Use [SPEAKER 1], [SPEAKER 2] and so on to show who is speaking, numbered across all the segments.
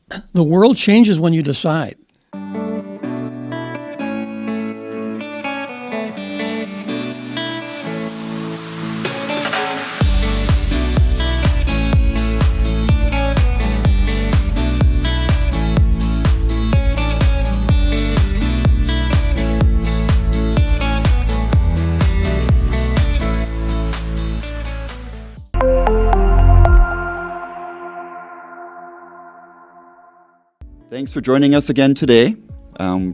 [SPEAKER 1] The world changes when you decide.
[SPEAKER 2] Thanks for joining us again today.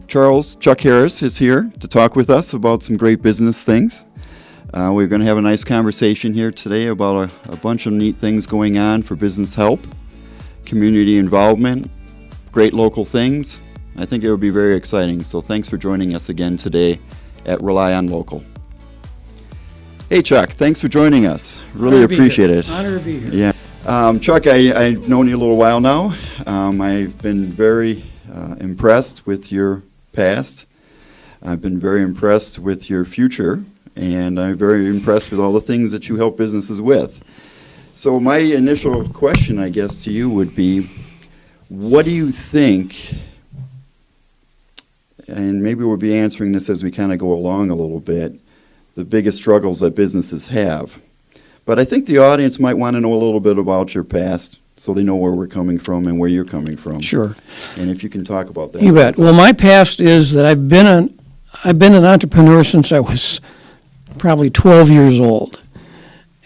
[SPEAKER 2] Chuck Harris is here to talk with us about some great business things. We're going to have a nice conversation here today about a bunch of neat things going on for business help, community involvement, great local things. I think it will be very exciting. So thanks for joining us again today at Rely on Local. Hey Chuck, thanks for joining us. Really appreciate it.
[SPEAKER 1] Honor to be here.
[SPEAKER 2] Yeah. Chuck, I've known you a little while now. I've been very impressed with your past. I've been very impressed with your future, and I'm very impressed with all the things that you help businesses with. So my initial question, I guess, to you would be, what do you think, and maybe we'll be answering this as we kind of go along a little bit, the biggest struggles that businesses have? But I think the audience might want to know a little bit about your past so they know where we're coming from and where you're coming from.
[SPEAKER 1] Sure.
[SPEAKER 2] And if you can talk about that.
[SPEAKER 1] You bet. Well, my past is that I've been an entrepreneur since I was probably 12 years old.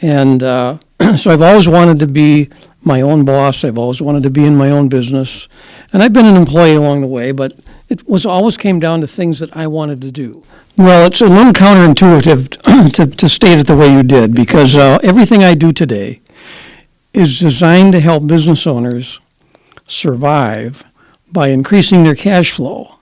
[SPEAKER 1] And so I've always wanted to be my own boss. I've always wanted to be in my own business. And I've been an employee along the way, but it was always came down to things that I wanted to do. Well, it's a little counterintuitive to state it the way you did, because everything I do today is designed to help business owners survive by increasing their cash flow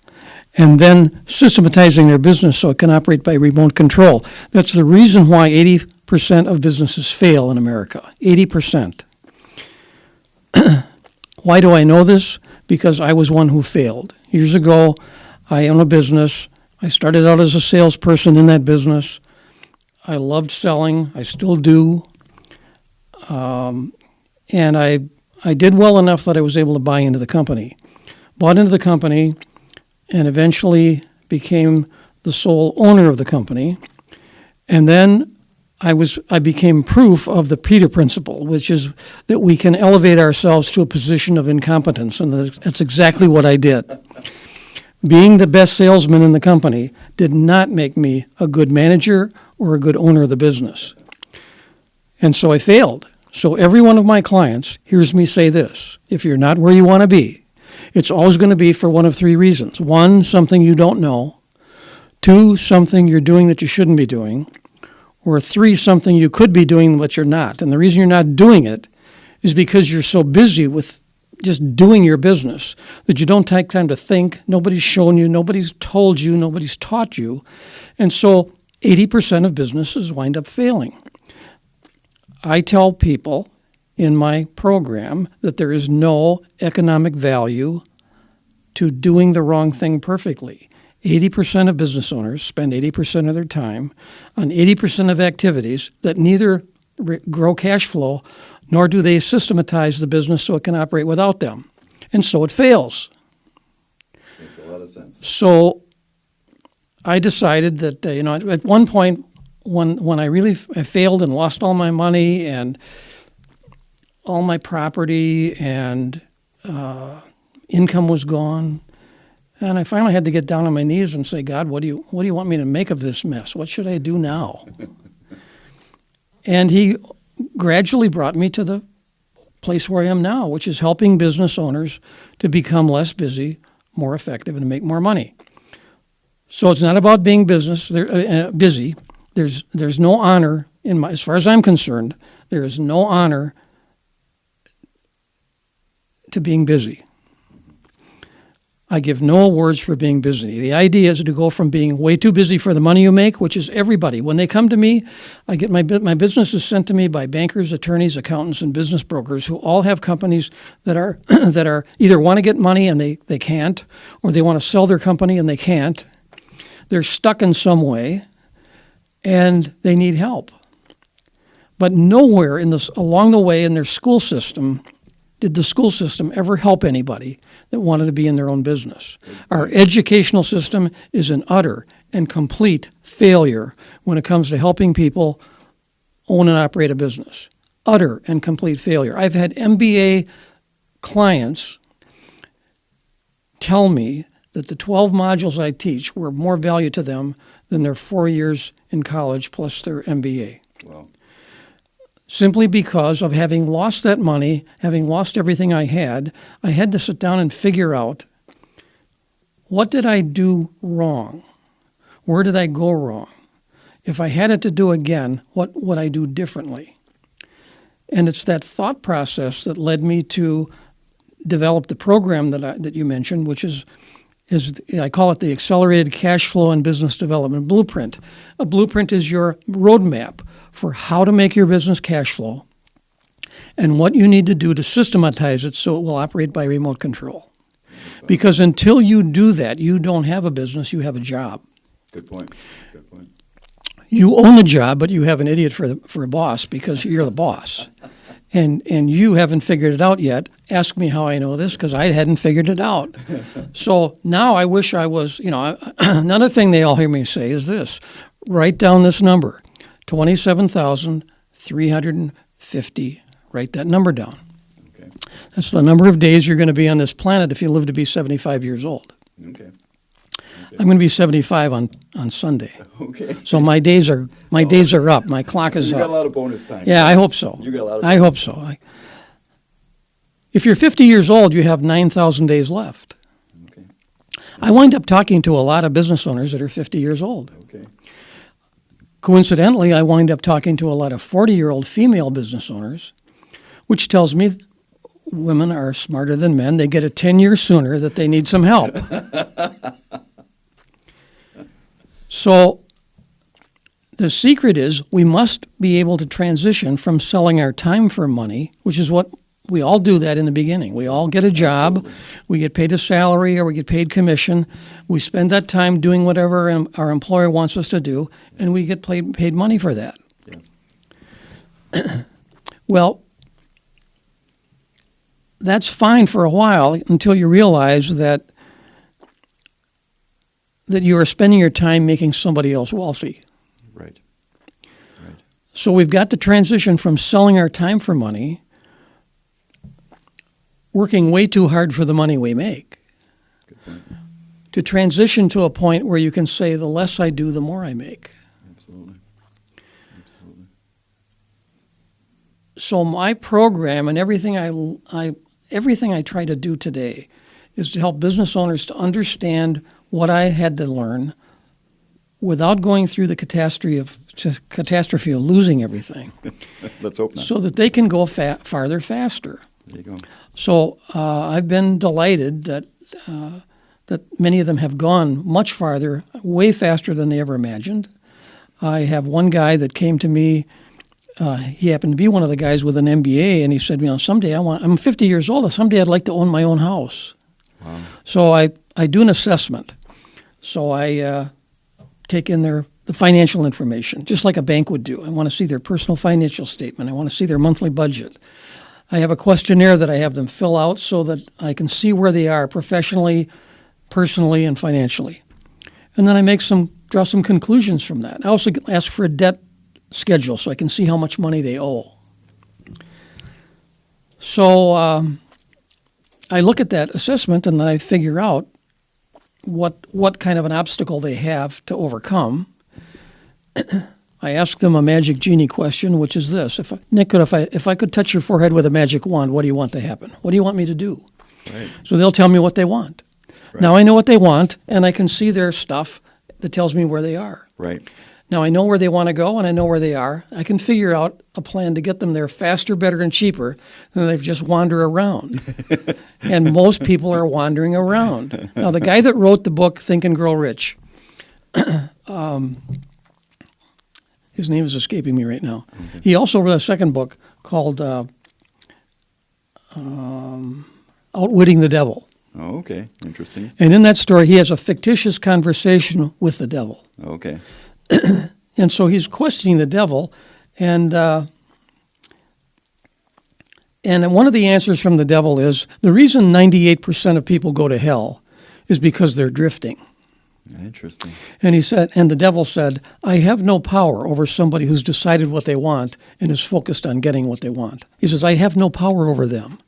[SPEAKER 1] and then systematizing their business so it can operate by remote control. That's the reason why 80% of businesses fail in America. 80%. Why do I know this? Because I was one who failed. Years ago, I own a business. I started out as a salesperson in that business. I loved selling. I still do. And I did well enough that I was able to buy into the company. Bought into the company and eventually became the sole owner of the company. And then I became proof of the Peter Principle, which is that we can elevate ourselves to a position of incompetence. And that's exactly what I did. Being the best salesman in the company did not make me a good manager or a good owner of the business. And so I failed. So every one of my clients hears me say this: if you're not where you want to be, it's always going to be for one of three reasons. One, something you don't know. Two, something you're doing that you shouldn't be doing. Or three, something you could be doing but you're not. And the reason you're not doing it is because you're so busy with just doing your business that you don't take time to think. Nobody's shown you, nobody's told you, nobody's taught you. And so 80% of businesses wind up failing. I tell people in my program that there is no economic value to doing the wrong thing perfectly. 80% of business owners spend 80% of their time on 80% of activities that neither grow cash flow nor do they systematize the business so it can operate without them. And so it fails.
[SPEAKER 2] Makes a lot of sense.
[SPEAKER 1] So I decided that, at one point when I failed and lost all my money and all my property and income was gone, and I finally had to get down on my knees and say, God, what do you want me to make of this mess? What should I do now? And he gradually brought me to the place where I am now, which is helping business owners to become less busy, more effective, and to make more money. So it's not about being busy. There's no honor as far as I'm concerned, there is no honor to being busy. I give no awards for being busy. The idea is to go from being way too busy for the money you make, which is everybody. When they come to me, I get my business is sent to me by bankers, attorneys, accountants, and business brokers who all have companies that are that are either want to get money and they can't, or they want to sell their company and they can't. They're stuck in some way, and they need help. But nowhere along the way in their school system did the school system ever help anybody that wanted to be in their own business. Our educational system is an utter and complete failure when it comes to helping people own and operate a business. Utter and complete failure. I've had MBA clients tell me that the 12 modules I teach were more value to them than their 4 years in college plus their MBA.
[SPEAKER 2] Wow.
[SPEAKER 1] Simply because of having lost that money, having lost everything I had to sit down and figure out, what did I do wrong? Where did I go wrong? If I had it to do again, what would I do differently? And it's that thought process that led me to develop the program that you mentioned, which is I call it the Accelerated Cash Flow and Business Development Blueprint. A blueprint is your roadmap for how to make your business cash flow and what you need to do to systematize it so it will operate by remote control. Because until you do that, you don't have a business, you have a job.
[SPEAKER 2] Good point. Good point.
[SPEAKER 1] You own the job, but you have an idiot for a boss because you're the boss. And you haven't figured it out yet. Ask me how I know this, because I hadn't figured it out. So now I wish I was, another thing they all hear me say is this: write down this number, 27,350. Write that number down.
[SPEAKER 2] Okay.
[SPEAKER 1] That's the number of days you're going to be on this planet if you live to be 75 years old.
[SPEAKER 2] Okay.
[SPEAKER 1] I'm going to be 75 on Sunday.
[SPEAKER 2] Okay.
[SPEAKER 1] So my days are up. My clock is
[SPEAKER 2] You
[SPEAKER 1] up.
[SPEAKER 2] got a lot of bonus time.
[SPEAKER 1] Yeah, I hope so.
[SPEAKER 2] You got a lot of
[SPEAKER 1] I hope so. If you're 50 years old, you have 9,000 days left.
[SPEAKER 2] Okay.
[SPEAKER 1] I wind up talking to a lot of business owners that are 50 years old.
[SPEAKER 2] Okay.
[SPEAKER 1] Coincidentally, I wind up talking to a lot of 40-year-old female business owners, which tells me women are smarter than men. They get it 10 years sooner that they need some help. So the secret is we must be able to transition from selling our time for money, which is what we all do that in the beginning. We all get a job,
[SPEAKER 2] Absolutely.
[SPEAKER 1] we get paid a salary or we get paid commission. We spend that time doing whatever our employer wants us to do, and we get paid money for that.
[SPEAKER 2] Yes.
[SPEAKER 1] Well, that's fine for a while until you realize that you are spending your time making somebody else wealthy.
[SPEAKER 2] Right. Right.
[SPEAKER 1] So we've got to transition from selling our time for money, working way too hard for the money we make,
[SPEAKER 2] Good point.
[SPEAKER 1] to transition to a point where you can say, the less I do, the more I make.
[SPEAKER 2] Absolutely. Absolutely.
[SPEAKER 1] So my program and everything I try to do today is to help business owners to understand what I had to learn without going through the catastrophe of losing everything,
[SPEAKER 2] Let's hope not.
[SPEAKER 1] so that they can go farther faster.
[SPEAKER 2] There you go.
[SPEAKER 1] So I've been delighted that many of them have gone much farther, way faster than they ever imagined. I have one guy that came to me. He happened to be one of the guys with an MBA, and he said, someday I'm 50 years old. Someday I'd like to own my own house.
[SPEAKER 2] Wow.
[SPEAKER 1] So I do an assessment. So I take in the financial information, just like a bank would do. I want to see their personal financial statement. I want to see their monthly budget. I have a questionnaire that I have them fill out so that I can see where they are professionally, personally, and financially. And then I draw some conclusions from that. I also ask for a debt schedule so I can see how much money they owe. So I look at that assessment and then I figure out what kind of an obstacle they have to overcome. I ask them a magic genie question, which is this: if I could touch your forehead with a magic wand, what do you want to happen? What do you want me to do?
[SPEAKER 2] Right.
[SPEAKER 1] So they'll tell me what they want.
[SPEAKER 2] Right.
[SPEAKER 1] Now I know what they want, and I can see their stuff that tells me where they are.
[SPEAKER 2] Right.
[SPEAKER 1] Now I know where they want to go, and I know where they are. I can figure out a plan to get them there faster, better, and cheaper than they just wander around. And most people are wandering around. Now the guy that wrote the book Think and Grow Rich, his name is escaping me right now. Okay. He also wrote a second book called Outwitting the Devil.
[SPEAKER 2] Oh, okay. Interesting.
[SPEAKER 1] And in that story, he has a fictitious conversation with the devil.
[SPEAKER 2] Okay.
[SPEAKER 1] And so he's questioning the devil, and And one of the answers from the devil is the reason 98% of people go to hell is because they're drifting.
[SPEAKER 2] Interesting.
[SPEAKER 1] And he said, and the devil said, I have no power over somebody who's decided what they want and is focused on getting what they want. He says, I have no power over them.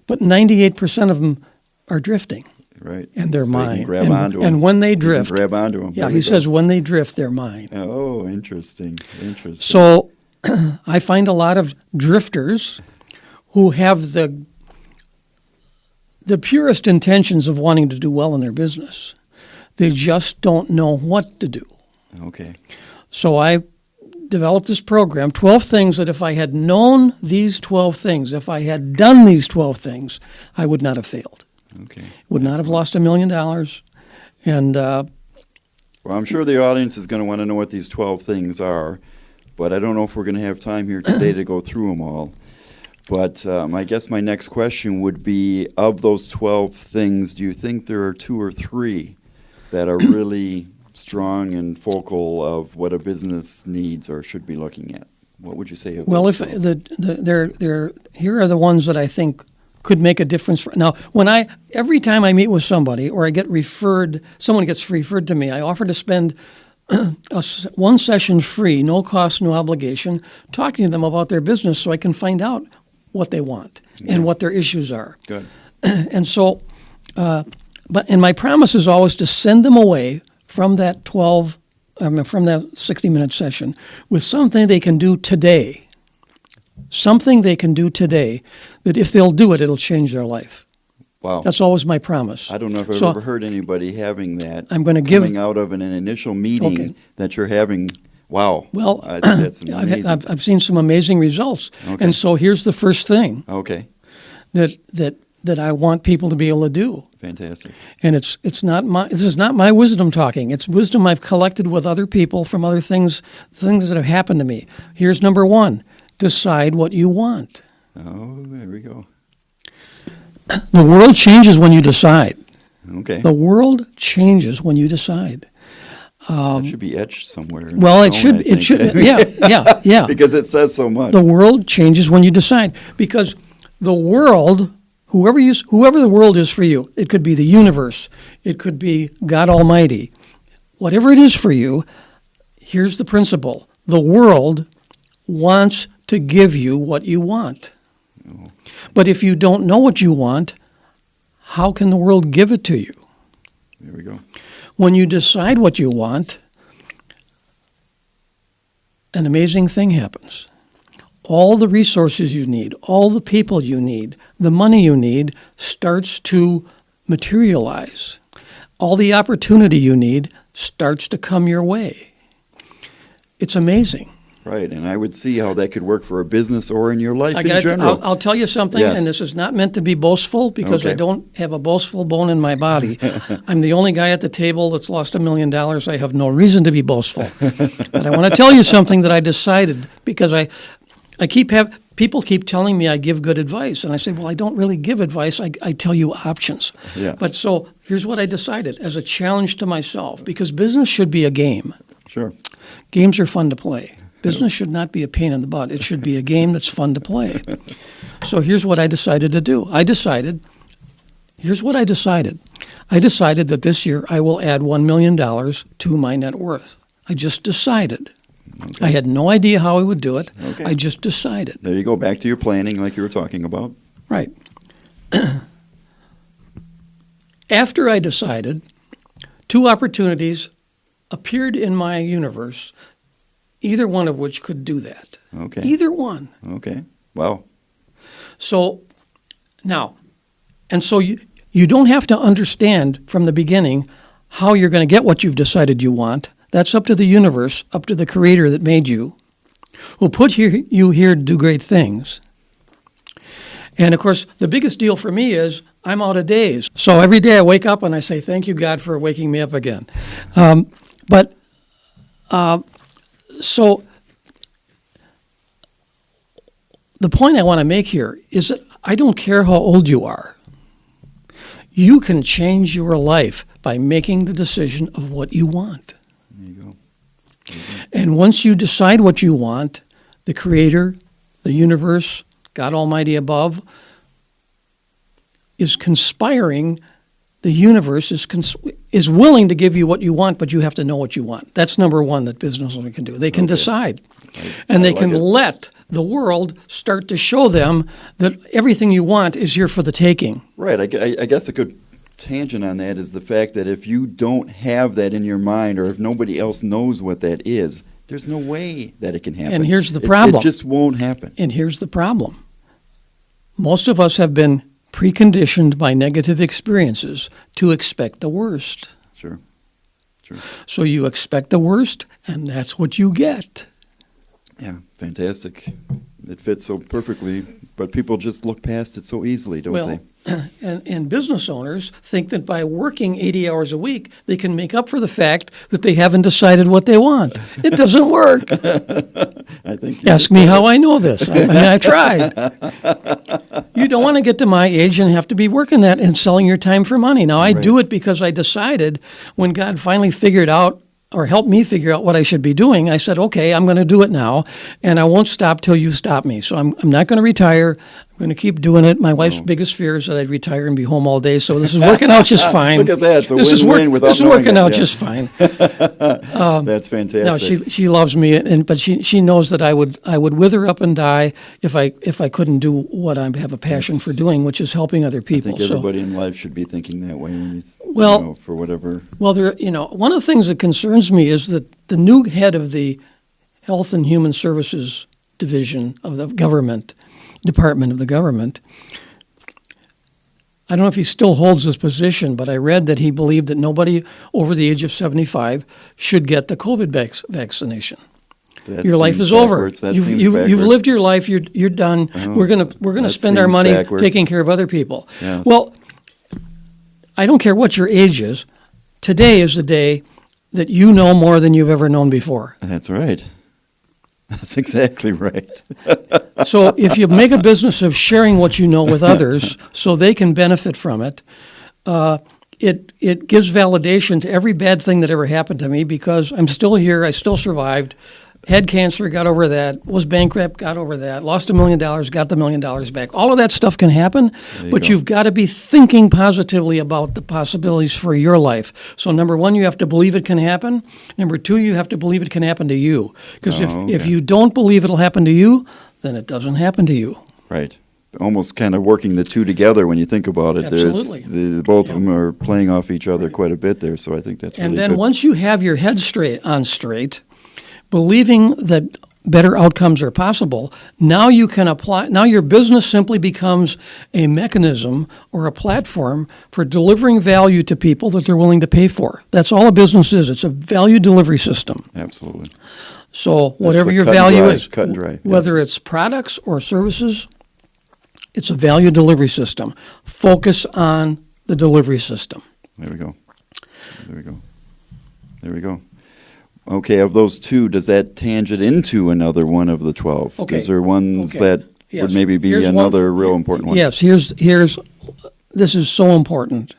[SPEAKER 1] But 98% of them are drifting.
[SPEAKER 2] Right.
[SPEAKER 1] And they're
[SPEAKER 2] So you can
[SPEAKER 1] mine.
[SPEAKER 2] grab onto them.
[SPEAKER 1] And when they
[SPEAKER 2] You can
[SPEAKER 1] drift,
[SPEAKER 2] grab onto them.
[SPEAKER 1] yeah, he says when they drift, they're mine.
[SPEAKER 2] Oh, interesting. Interesting.
[SPEAKER 1] So I find a lot of drifters who have the purest intentions of wanting to do well in their business. They just don't know what to do.
[SPEAKER 2] Okay.
[SPEAKER 1] So I developed this program, 12 things that if I had known these 12 things, if I had done these 12 things, I would not have failed.
[SPEAKER 2] Okay.
[SPEAKER 1] Would not have lost $1 million. And
[SPEAKER 2] Well, I'm sure the audience is going to want to know what these 12 things are, but I don't know if we're going to have time here today to go through them all. But I guess my next question would be, of those 12 things, do you think there are 2 or 3 that are really strong and focal of what a business needs or should be looking at? What would you say of
[SPEAKER 1] well,
[SPEAKER 2] those
[SPEAKER 1] if
[SPEAKER 2] 12?
[SPEAKER 1] here are the ones that I think could make a difference. Now, every time I meet with somebody or I get referred, someone gets referred to me, I offer to spend one session free, no cost, no obligation, talking to them about their business so I can find out what they want and what their issues are.
[SPEAKER 2] Good.
[SPEAKER 1] And so, and my promise is always to send them away from that from that 60-minute session with something they can do today. Something they can do today that if they'll do it, it'll change their life.
[SPEAKER 2] Wow.
[SPEAKER 1] That's always my promise.
[SPEAKER 2] I don't know if I've
[SPEAKER 1] So
[SPEAKER 2] ever heard anybody having that
[SPEAKER 1] I'm gonna
[SPEAKER 2] coming out of an initial meeting
[SPEAKER 1] Okay.
[SPEAKER 2] that you're having. Wow.
[SPEAKER 1] Well,
[SPEAKER 2] I think that's amazing.
[SPEAKER 1] I've seen some amazing results.
[SPEAKER 2] Okay.
[SPEAKER 1] And so here's the first thing
[SPEAKER 2] Okay.
[SPEAKER 1] that I want people to be able to do.
[SPEAKER 2] Fantastic.
[SPEAKER 1] And this is not my wisdom talking. It's wisdom I've collected with other people from other things that have happened to me. Here's number 1. Decide what you want.
[SPEAKER 2] Oh, there we go.
[SPEAKER 1] The world changes when you decide.
[SPEAKER 2] Okay.
[SPEAKER 1] The world changes when you decide.
[SPEAKER 2] That should be etched somewhere. in
[SPEAKER 1] Well, it
[SPEAKER 2] stone, I
[SPEAKER 1] should,
[SPEAKER 2] think.
[SPEAKER 1] yeah.
[SPEAKER 2] Because it says so much.
[SPEAKER 1] The world changes when you decide. Because the world, whoever the world is for you, it could be the universe, it could be God Almighty, whatever it is for you, here's the principle. The world wants to give you what you want. But if you don't know what you want, how can the world give it to you?
[SPEAKER 2] There we go.
[SPEAKER 1] When you decide what you want, an amazing thing happens. All the resources you need, all the people you need, the money you need starts to materialize. All the opportunity you need starts to come your way. It's amazing.
[SPEAKER 2] Right, and I would see how that could work for a business or in your life in general.
[SPEAKER 1] I'll tell you something,
[SPEAKER 2] Yes.
[SPEAKER 1] and this is not meant to be boastful because I
[SPEAKER 2] Okay.
[SPEAKER 1] don't have a boastful bone in my body. I'm the only guy at the table that's lost $1 million. I have no reason to be boastful. But I want to tell you something that I decided because people keep telling me I give good advice. And I say, well, I don't really give advice. I tell you options.
[SPEAKER 2] Yeah.
[SPEAKER 1] But so here's what I decided as a challenge to myself, because business should be a game.
[SPEAKER 2] Sure.
[SPEAKER 1] Games are fun to play. Business should not be a pain in the butt. It should be a game that's fun to play. So here's what I decided to do. Here's what I decided. I decided that this year I will add $1 million to my net worth. I just decided.
[SPEAKER 2] Okay.
[SPEAKER 1] I had no idea how I would do it.
[SPEAKER 2] Okay.
[SPEAKER 1] I just decided.
[SPEAKER 2] There you go, back to your planning like you were talking about.
[SPEAKER 1] Right. After I decided, 2 opportunities appeared in my universe, either one of which could do that.
[SPEAKER 2] Okay.
[SPEAKER 1] Either one.
[SPEAKER 2] Okay. Wow.
[SPEAKER 1] So now, and so you don't have to understand from the beginning how you're going to get what you've decided you want. That's up to the universe, up to the creator that made you, who put you here to do great things. And of course, the biggest deal for me is I'm out of days. So every day I wake up and I say, thank you, God, for waking me up again. So the point I want to make here is that I don't care how old you are. You can change your life by making the decision of what you want.
[SPEAKER 2] There you go.
[SPEAKER 1] And once you decide what you want, the creator, the universe, God Almighty above, is conspiring. The universe is willing to give you what you want, but you have to know what you want. That's number one that business owners can do. They can decide. And they can let the world start to show them that everything you want is here for the taking.
[SPEAKER 2] Right. I guess a good tangent on that is the fact that if you don't have that in your mind, or if nobody else knows what that is, there's no way that it can happen.
[SPEAKER 1] And here's the problem.
[SPEAKER 2] It just won't happen.
[SPEAKER 1] And here's the problem. Most of us have been preconditioned by negative experiences to expect the worst.
[SPEAKER 2] Sure.
[SPEAKER 1] So you expect the worst, and that's what you get.
[SPEAKER 2] Yeah, fantastic. It fits so perfectly, but people just look past it so easily, don't they?
[SPEAKER 1] And business owners think that by working 80 hours a week, they can make up for the fact that they haven't decided what they want. It doesn't work.
[SPEAKER 2] I think you
[SPEAKER 1] Ask me how I know this. I tried. You don't want to get to my age and have to be working that and selling your time for money. Now, I do it because I decided when God finally figured out or helped me figure out what I should be doing, I said, okay, I'm going to do it now, and I won't stop till you stop me. So I'm not going to retire. I'm going to keep doing it. My wife's biggest fear is that I'd retire and be home all day, so this is working out just fine.
[SPEAKER 2] Look at that. It's a win-win without
[SPEAKER 1] This is
[SPEAKER 2] knowing
[SPEAKER 1] working
[SPEAKER 2] it,
[SPEAKER 1] out
[SPEAKER 2] yeah.
[SPEAKER 1] just fine.
[SPEAKER 2] That's fantastic.
[SPEAKER 1] No, she loves me, but she knows that I would wither up and die if I couldn't do what I have a passion for doing, which is helping other people.
[SPEAKER 2] I think everybody in life should be thinking that way when
[SPEAKER 1] Well,
[SPEAKER 2] for whatever.
[SPEAKER 1] Well, one of the things that concerns me is that the new head of the Health and Human Services Division of the Department of the government, I don't know if he still holds this position, but I read that he believed that nobody over the age of 75 should get the COVID vaccination. Your life is over. You've lived your life. You're done. We're gonna spend our money taking care of other people.
[SPEAKER 2] Yes.
[SPEAKER 1] Well, I don't care what your age is. Today is the day that you know more than you've ever known before.
[SPEAKER 2] That's right. That's exactly right.
[SPEAKER 1] So if you make a business of sharing what you know with others so they can benefit from it, it gives validation to every bad thing that ever happened to me because I'm still here, I still survived, had cancer, got over that, was bankrupt, got over that, lost $1 million, got the $1 million back. All of that stuff can happen, but you've got to be thinking positively about the possibilities for your life. So number one, you have to believe it can happen. Number two, you have to believe it can happen to you. Because if you don't believe it'll happen to you, then it doesn't happen to you.
[SPEAKER 2] Right. Almost kind of working the two together when you think about it.
[SPEAKER 1] Absolutely.
[SPEAKER 2] Both of them are playing off each other quite a bit there, so I think that's really good.
[SPEAKER 1] And then once you have your head straight, believing that better outcomes are possible, now you can apply. Now your business simply becomes a mechanism or a platform for delivering value to people that they're willing to pay for. That's all a business is. It's a value delivery system.
[SPEAKER 2] Absolutely.
[SPEAKER 1] So whatever your value is,
[SPEAKER 2] cut and dry,
[SPEAKER 1] whether it's products or services, it's a value delivery system. Focus on the delivery system.
[SPEAKER 2] There we go. Okay, of those two, does that tangent into another one of the 12?
[SPEAKER 1] Okay.
[SPEAKER 2] Is there ones that
[SPEAKER 1] Yes.
[SPEAKER 2] would maybe be
[SPEAKER 1] Here's
[SPEAKER 2] another
[SPEAKER 1] one,
[SPEAKER 2] real important one?
[SPEAKER 1] Yes, this is so important.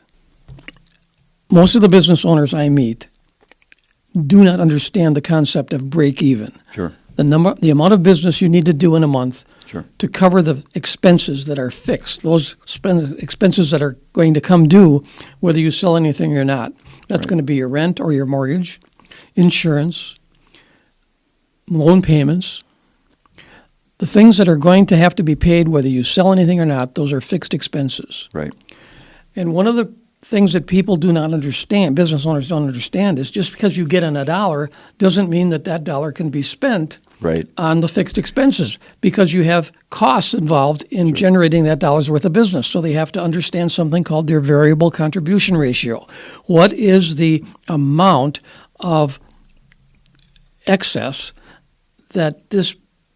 [SPEAKER 1] Most of the business owners I meet do not understand the concept of break even.
[SPEAKER 2] Sure.
[SPEAKER 1] The amount of business you need to do in a month
[SPEAKER 2] Sure.
[SPEAKER 1] to cover the expenses that are fixed, those expenses that are going to come due whether you sell anything or not. That's going to be your rent or your mortgage, insurance, loan payments. The things that are going to have to be paid whether you sell anything or not, those are fixed expenses.
[SPEAKER 2] Right.
[SPEAKER 1] And one of the things that people do not understand, business owners don't understand, is just because you get in a dollar doesn't mean that that dollar can be spent
[SPEAKER 2] Right.
[SPEAKER 1] on the fixed expenses because you have costs involved in generating that dollar's worth of business. So they have to understand something called their variable contribution ratio. What is the amount of excess that this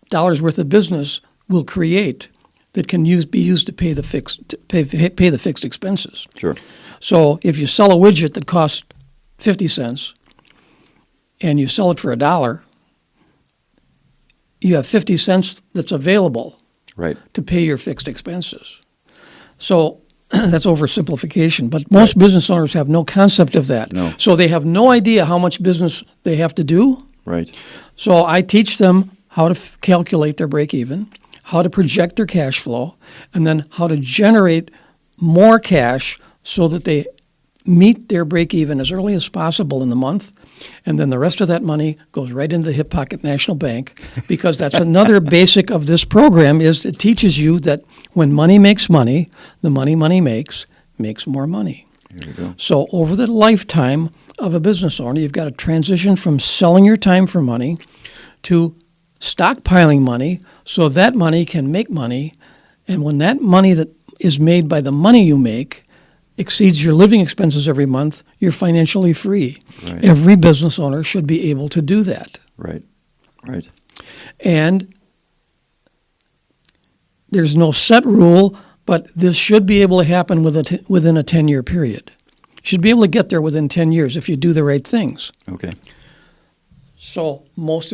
[SPEAKER 1] dollar's worth of business will create that can be used to pay the fixed expenses?
[SPEAKER 2] Sure.
[SPEAKER 1] So if you sell a widget that costs 50 cents and you sell it for $1, you have 50 cents that's available
[SPEAKER 2] Right.
[SPEAKER 1] to pay your fixed expenses. So that's oversimplification, but most business owners have no concept of that.
[SPEAKER 2] No.
[SPEAKER 1] So they have no idea how much business they have to do.
[SPEAKER 2] Right.
[SPEAKER 1] So I teach them how to calculate their break even, how to project their cash flow, and then how to generate more cash so that they meet their break even as early as possible in the month, and then the rest of that money goes right into the hip pocket National Bank, because that's another basic of this program is it teaches you that when money makes money, the money makes more money.
[SPEAKER 2] Here we go.
[SPEAKER 1] So over the lifetime of a business owner, you've got to transition from selling your time for money to stockpiling money so that money can make money, and when that money that is made by the money you make exceeds your living expenses every month, you're financially free.
[SPEAKER 2] Right.
[SPEAKER 1] Every business owner should be able to do that.
[SPEAKER 2] Right. Right.
[SPEAKER 1] And there's no set rule, but this should be able to happen within a 10-year period. You should be able to get there within 10 years if you do the right things.
[SPEAKER 2] Okay.
[SPEAKER 1] So most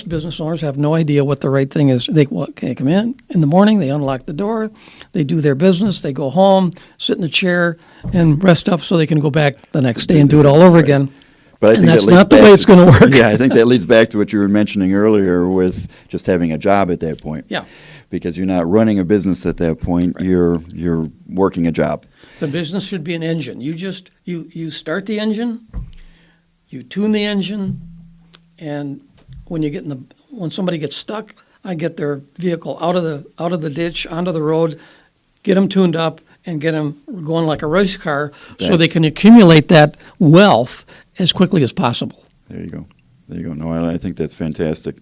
[SPEAKER 1] business owners have no idea what the right thing is. They come in the morning, they unlock the door, they do their business, they go home, sit in a chair, and rest up so they can go back the next day and do it all over again.
[SPEAKER 2] But I think
[SPEAKER 1] that's
[SPEAKER 2] that leads
[SPEAKER 1] not the
[SPEAKER 2] back
[SPEAKER 1] way it's going to work.
[SPEAKER 2] Yeah, I think that leads back to what you were mentioning earlier with just having a job at that point.
[SPEAKER 1] Yeah.
[SPEAKER 2] Because you're not running a business at that point,
[SPEAKER 1] Right.
[SPEAKER 2] you're working a job.
[SPEAKER 1] The business should be an engine. You start the engine, you tune the engine, and when somebody gets stuck, I get their vehicle out of the ditch onto the road, get them tuned up, and get them going like a race car, so they can accumulate that wealth as quickly as possible.
[SPEAKER 2] There you go. No, I think that's fantastic.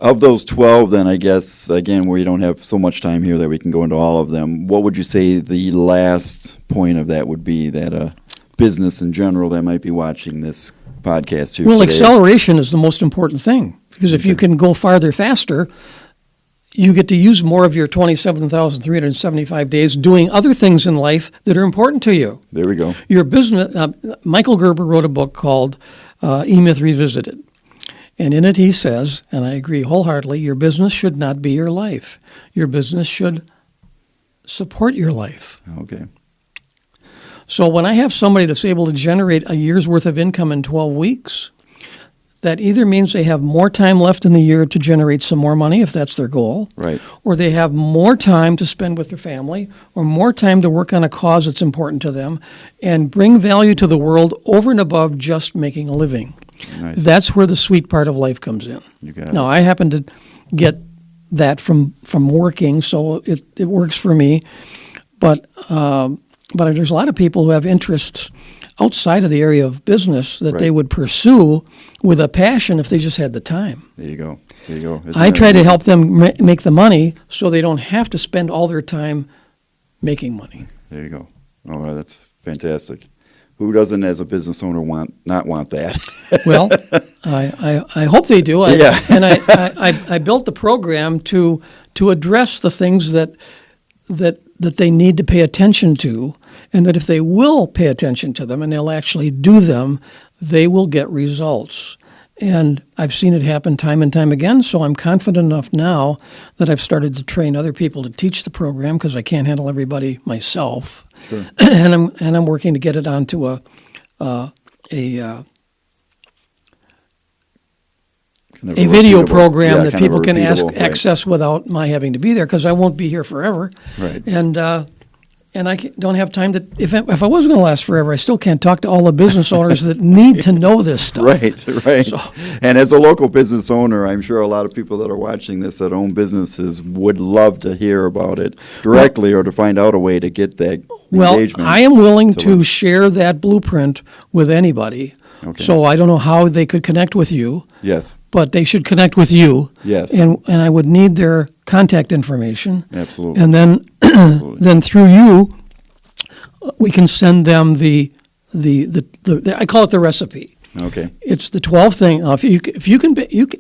[SPEAKER 2] Of those 12, then, I guess, again, we don't have so much time here that we can go into all of them, what would you say the last point of that would be that a business in general that might be watching this podcast here
[SPEAKER 1] Well,
[SPEAKER 2] today?
[SPEAKER 1] acceleration is the most important thing, because if you can go farther faster, you get to use more of your 27,375 days doing other things in life that are important to you.
[SPEAKER 2] There we go.
[SPEAKER 1] Your business. Michael Gerber wrote a book called E-Myth Revisited. And in it he says, and I agree wholeheartedly, your business should not be your life. Your business should support your life.
[SPEAKER 2] Okay.
[SPEAKER 1] So when I have somebody that's able to generate a year's worth of income in 12 weeks, that either means they have more time left in the year to generate some more money, if that's their goal,
[SPEAKER 2] Right.
[SPEAKER 1] or they have more time to spend with their family, or more time to work on a cause that's important to them, and bring value to the world over and above just making a living.
[SPEAKER 2] Nice.
[SPEAKER 1] That's where the sweet part of life comes in.
[SPEAKER 2] You got
[SPEAKER 1] Now,
[SPEAKER 2] it.
[SPEAKER 1] I happen to get that from working, so it works for me. But there's a lot of people who have interests outside of the area of business that they
[SPEAKER 2] Right.
[SPEAKER 1] would pursue with a passion if they just had the time.
[SPEAKER 2] There you go. Isn't
[SPEAKER 1] I
[SPEAKER 2] that
[SPEAKER 1] try to
[SPEAKER 2] amazing?
[SPEAKER 1] help them make the money so they don't have to spend all their time making money.
[SPEAKER 2] There you go. Oh, well, that's fantastic. Who doesn't, as a business owner, not want that?
[SPEAKER 1] Well, I hope they do.
[SPEAKER 2] Yeah.
[SPEAKER 1] And I built the program to address the things that they need to pay attention to, and that if they will pay attention to them and they'll actually do them, they will get results. And I've seen it happen time and time again, so I'm confident enough now that I've started to train other people to teach the program, because I can't handle everybody myself.
[SPEAKER 2] Sure.
[SPEAKER 1] and I'm working to get it onto a
[SPEAKER 2] Kind of
[SPEAKER 1] video
[SPEAKER 2] repeatable-
[SPEAKER 1] program
[SPEAKER 2] yeah,
[SPEAKER 1] that
[SPEAKER 2] kind of
[SPEAKER 1] people can
[SPEAKER 2] repeatable, right.
[SPEAKER 1] access without my having to be there, because I won't be here forever.
[SPEAKER 2] Right.
[SPEAKER 1] And I don't have time to. If I was going to last forever, I still can't talk to all the business owners that need to know this stuff.
[SPEAKER 2] Right.
[SPEAKER 1] So-
[SPEAKER 2] And as a local business owner, I'm sure a lot of people that are watching this that own businesses would love to hear about it directly, or to find out a way to get that
[SPEAKER 1] Well,
[SPEAKER 2] engagement.
[SPEAKER 1] I am willing
[SPEAKER 2] to
[SPEAKER 1] to
[SPEAKER 2] work.
[SPEAKER 1] share that blueprint with anybody.
[SPEAKER 2] Okay.
[SPEAKER 1] So I don't know how they could connect with you,
[SPEAKER 2] Yes.
[SPEAKER 1] but they should connect with you.
[SPEAKER 2] Yes.
[SPEAKER 1] And I would need their contact information.
[SPEAKER 2] Absolutely.
[SPEAKER 1] And then
[SPEAKER 2] Absolutely.
[SPEAKER 1] then through you, we can send them the I call it the recipe.
[SPEAKER 2] Okay.
[SPEAKER 1] It's the 12 thing. If you can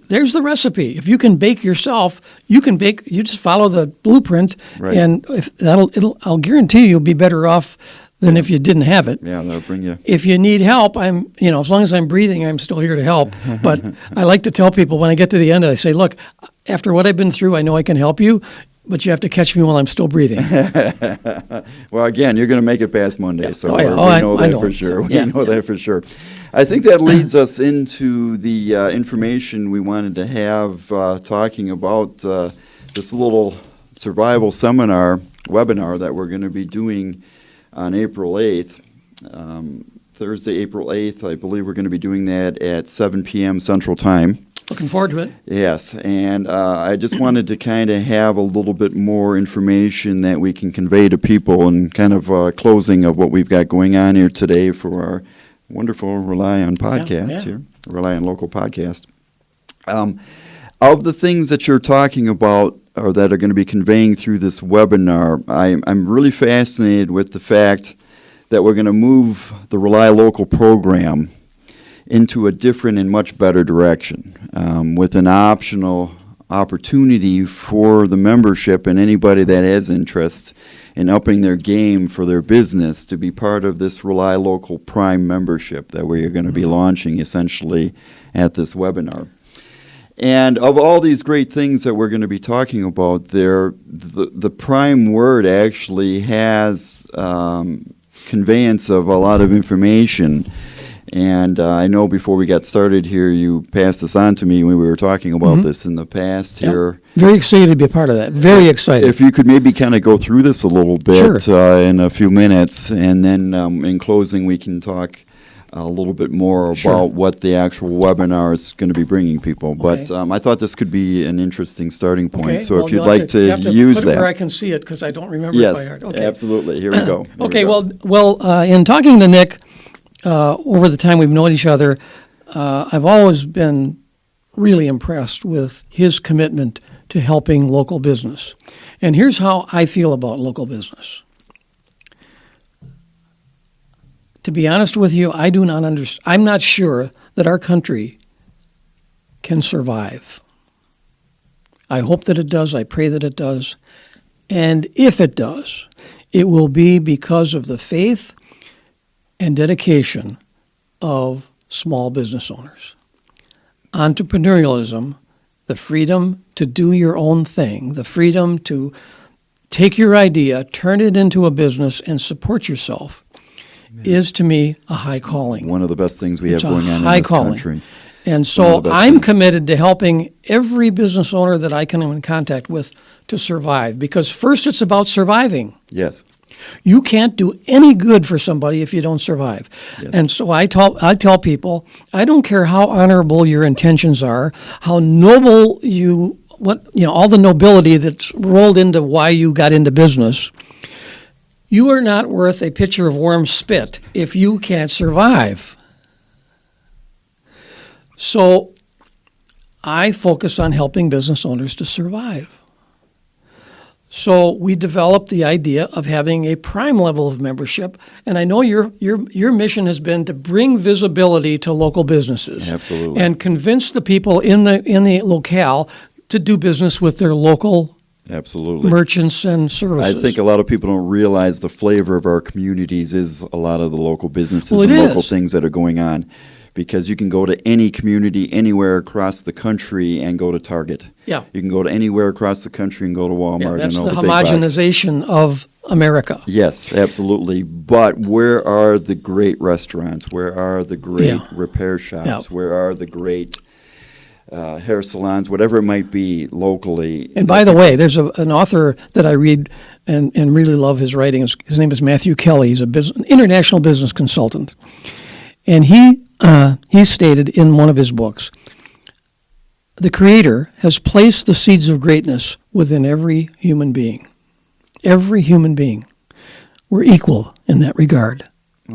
[SPEAKER 1] there's the recipe. If you can bake yourself, you can bake. You just follow the blueprint,
[SPEAKER 2] Right.
[SPEAKER 1] and if I'll guarantee you'll be better off than if you didn't have it.
[SPEAKER 2] Yeah, that'll bring you.
[SPEAKER 1] If you need help, as long as I'm breathing, I'm still here to help. But I like to tell people when I get to the end, I say, look, after what I've been through, I know I can help you, but you have to catch me while I'm still breathing.
[SPEAKER 2] Well, again, you're going to make it past Monday, so
[SPEAKER 1] Oh, yeah.
[SPEAKER 2] we
[SPEAKER 1] Oh, I
[SPEAKER 2] know that
[SPEAKER 1] know.
[SPEAKER 2] for sure. We
[SPEAKER 1] Yeah.
[SPEAKER 2] know that for sure. I think that leads us into the information we wanted to have talking about this little survival webinar that we're going to be doing on April 8th. Thursday, April 8th, I believe we're going to be doing that at 7 p.m. Central Time.
[SPEAKER 1] Looking forward to it.
[SPEAKER 2] Yes, and I just wanted to kind of have a little bit more information that we can convey to people, and kind of closing of what we've got going on here today for our wonderful Rely On podcast here, Rely On Local podcast. Of the things that you're talking about, or that are going to be conveying through this webinar, I'm really fascinated with the fact that we're going to move the RelyLocal program into a different and much better direction, with an optional opportunity for the membership and anybody that has interest in upping their game for their business to be part of this RelyLocal Prime membership that we are going to be launching essentially at this webinar. And of all these great things that we're going to be talking about there, the Prime word actually has conveyance of a lot of information. And I know before we got started here, you passed this on to me when we were talking about this in the past here.
[SPEAKER 1] Very excited to be a part of that. Very excited.
[SPEAKER 2] If you could maybe kind of go through this a little bit
[SPEAKER 1] Sure.
[SPEAKER 2] In a few minutes, and then in closing we can talk a little bit more about
[SPEAKER 1] Sure.
[SPEAKER 2] what the actual webinar is going to be bringing people. But
[SPEAKER 1] Okay.
[SPEAKER 2] I thought this could be an interesting starting point.
[SPEAKER 1] Okay,
[SPEAKER 2] So
[SPEAKER 1] well,
[SPEAKER 2] if you'd
[SPEAKER 1] you'll
[SPEAKER 2] like
[SPEAKER 1] have
[SPEAKER 2] to
[SPEAKER 1] you have to
[SPEAKER 2] use
[SPEAKER 1] put it where I
[SPEAKER 2] that.
[SPEAKER 1] can see it, because I don't remember it by
[SPEAKER 2] Yes,
[SPEAKER 1] heart. Okay.
[SPEAKER 2] absolutely. Here we go. Here we
[SPEAKER 1] Okay,
[SPEAKER 2] go.
[SPEAKER 1] well, in talking to Nick over the time we've known each other, I've always been really impressed with his commitment to helping local business. And here's how I feel about local business. To be honest with you, I do not understand. I'm not sure that our country can survive. I hope that it does. I pray that it does. And if it does, it will be because of the faith and dedication of small business owners. Entrepreneurialism, the freedom to do your own thing, the freedom to take your idea, turn it into a business, and support yourself, is to me a high calling.
[SPEAKER 2] One of the best things we have
[SPEAKER 1] It's a
[SPEAKER 2] going on in
[SPEAKER 1] high
[SPEAKER 2] this
[SPEAKER 1] calling.
[SPEAKER 2] country.
[SPEAKER 1] And
[SPEAKER 2] One of
[SPEAKER 1] so
[SPEAKER 2] the best
[SPEAKER 1] I'm
[SPEAKER 2] things.
[SPEAKER 1] committed to helping every business owner that I come in contact with to survive. Because first, it's about surviving.
[SPEAKER 2] Yes.
[SPEAKER 1] You can't do any good for somebody if you don't survive.
[SPEAKER 2] Yes.
[SPEAKER 1] And so I tell people, I don't care how honorable your intentions are, how noble all the nobility that's rolled into why you got into business. You are not worth a pitcher of warm spit if you can't survive. So I focus on helping business owners to survive. So we developed the idea of having a prime level of membership, and I know your mission has been to bring visibility to local businesses,
[SPEAKER 2] Absolutely.
[SPEAKER 1] and convince the people in the locale to do business with their local
[SPEAKER 2] Absolutely.
[SPEAKER 1] merchants and services.
[SPEAKER 2] I think a lot of people don't realize the flavor of our communities is a lot of the local businesses
[SPEAKER 1] Well, it
[SPEAKER 2] and local
[SPEAKER 1] is.
[SPEAKER 2] things that are going on. Because you can go to any community anywhere across the country and go to Target.
[SPEAKER 1] Yeah.
[SPEAKER 2] You can go to anywhere across the country and go to Walmart.
[SPEAKER 1] Yeah, that's
[SPEAKER 2] and all
[SPEAKER 1] the
[SPEAKER 2] big box.
[SPEAKER 1] homogenization of America.
[SPEAKER 2] Yes, absolutely. But where are the great restaurants? Where are the great repair shops?
[SPEAKER 1] Yeah.
[SPEAKER 2] Where are the great hair salons? Whatever it might be locally.
[SPEAKER 1] And by the way, there's an author that I read and really love his writing. His name is Matthew Kelly. He's an international business consultant. And he stated in one of his books, the Creator has placed the seeds of greatness within every human being. Every human being. We're equal in that regard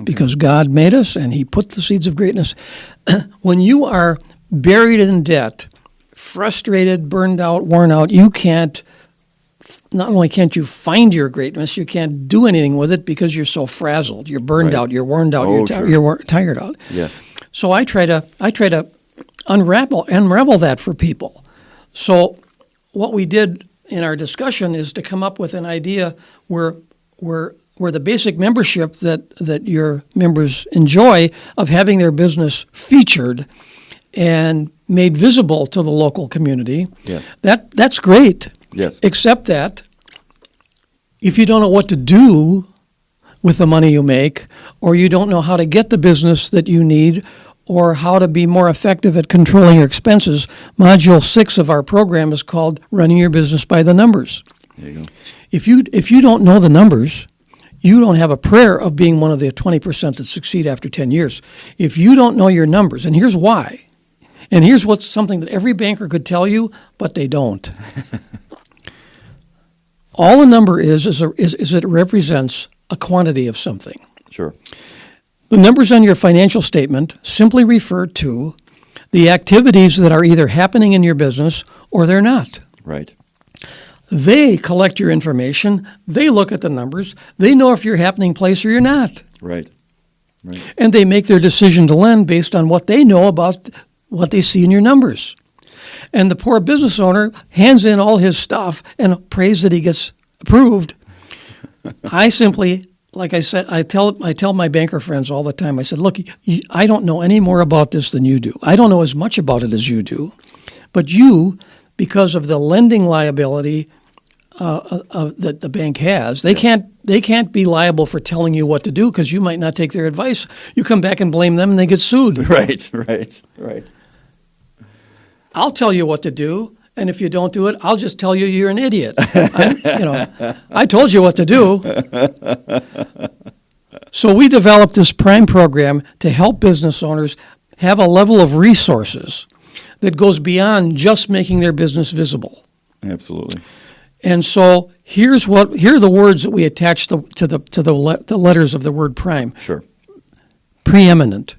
[SPEAKER 1] because God made us and He put the seeds of greatness. When you are buried in debt, frustrated, burned out, worn out, you can't, not only can't you find your greatness, you can't do anything with it because you're so frazzled. You're burned
[SPEAKER 2] Right.
[SPEAKER 1] out, you're worn out,
[SPEAKER 2] Oh,
[SPEAKER 1] you're
[SPEAKER 2] sure.
[SPEAKER 1] tired out.
[SPEAKER 2] Yes.
[SPEAKER 1] So I try to unravel that for people. So what we did in our discussion is to come up with an idea where the basic membership that your members enjoy of having their business featured and made visible to the local community.
[SPEAKER 2] Yes.
[SPEAKER 1] That's great.
[SPEAKER 2] Yes.
[SPEAKER 1] Except that if you don't know what to do with the money you make, or you don't know how to get the business that you need, or how to be more effective at controlling your expenses, Module 6 of our program is called Running Your Business by the Numbers.
[SPEAKER 2] There you go.
[SPEAKER 1] If you don't know the numbers, you don't have a prayer of being one of the 20% that succeed after 10 years. If you don't know your numbers, and here's why, and here's what's something that every banker could tell you, but they don't. All a number is it represents a quantity of something.
[SPEAKER 2] Sure.
[SPEAKER 1] The numbers on your financial statement simply refer to the activities that are either happening in your business or they're not.
[SPEAKER 2] Right.
[SPEAKER 1] They collect your information, they look at the numbers, they know if you're a happening place or you're not.
[SPEAKER 2] Right. Right.
[SPEAKER 1] And they make their decision to lend based on what they know about what they see in your numbers. And the poor business owner hands in all his stuff and prays that he gets approved. I simply, like I said, I tell my banker friends all the time, I said, look, I don't know any more about this than you do. I don't know as much about it as you do. But you, because of the lending liability that the bank has, they can't be liable for telling you what to do because you might not take their advice. You come back and blame them and they get sued.
[SPEAKER 2] Right.
[SPEAKER 1] I'll tell you what to do, and if you don't do it, I'll just tell you you're an idiot. I told you what to do. So we developed this Prime program to help business owners have a level of resources that goes beyond just making their business visible.
[SPEAKER 2] Absolutely.
[SPEAKER 1] And so here are the words that we attach to the letters of the word Prime.
[SPEAKER 2] Sure.
[SPEAKER 1] Preeminent.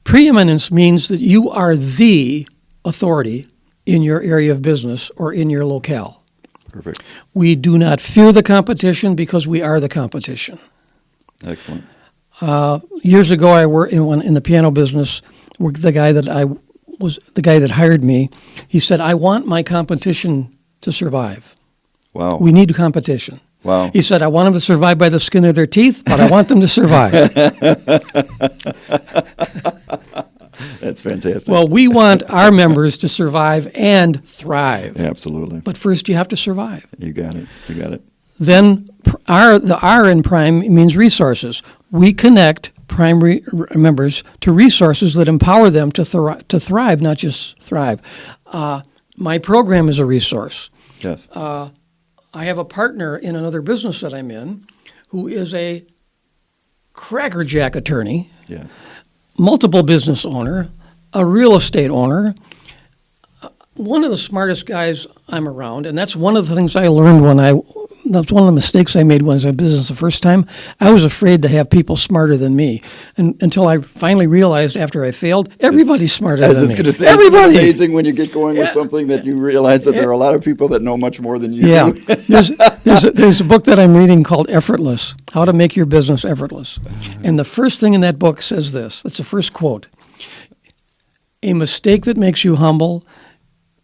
[SPEAKER 1] Preeminence means that you are the authority in your area of business or in your locale.
[SPEAKER 2] Perfect.
[SPEAKER 1] We do not fear the competition because we are the competition.
[SPEAKER 2] Excellent.
[SPEAKER 1] Years ago, I worked in the piano business. The guy that hired me, he said, "I want my competition to survive.
[SPEAKER 2] Wow.
[SPEAKER 1] We need competition."
[SPEAKER 2] Wow.
[SPEAKER 1] He said, "I want them to survive by the skin of their teeth, but I want them to survive."
[SPEAKER 2] That's fantastic.
[SPEAKER 1] Well, we want our members to survive and thrive.
[SPEAKER 2] Absolutely.
[SPEAKER 1] But first, you have to survive.
[SPEAKER 2] You got it.
[SPEAKER 1] Then the R in Prime means resources. We connect Prime members to resources that empower them to thrive, not just thrive. My program is a resource.
[SPEAKER 2] Yes.
[SPEAKER 1] I have a partner in another business that I'm in who is a crackerjack attorney,
[SPEAKER 2] Yes.
[SPEAKER 1] multiple business owner, a real estate owner, one of the smartest guys I'm around, and that's one of the things I learned that's one of the mistakes I made when I was in business the first time. I was afraid to have people smarter than me, and until I finally realized after I failed, everybody's smarter than me.
[SPEAKER 2] I was just going to say,
[SPEAKER 1] everybody.
[SPEAKER 2] It's amazing when you get going with something that you realize that there are a lot of people that know much more than you
[SPEAKER 1] Yeah,
[SPEAKER 2] do.
[SPEAKER 1] there's a book that I'm reading called Effortless, How to Make Your Business Effortless. And the first thing in that book says this. That's the first quote. A mistake that makes you humble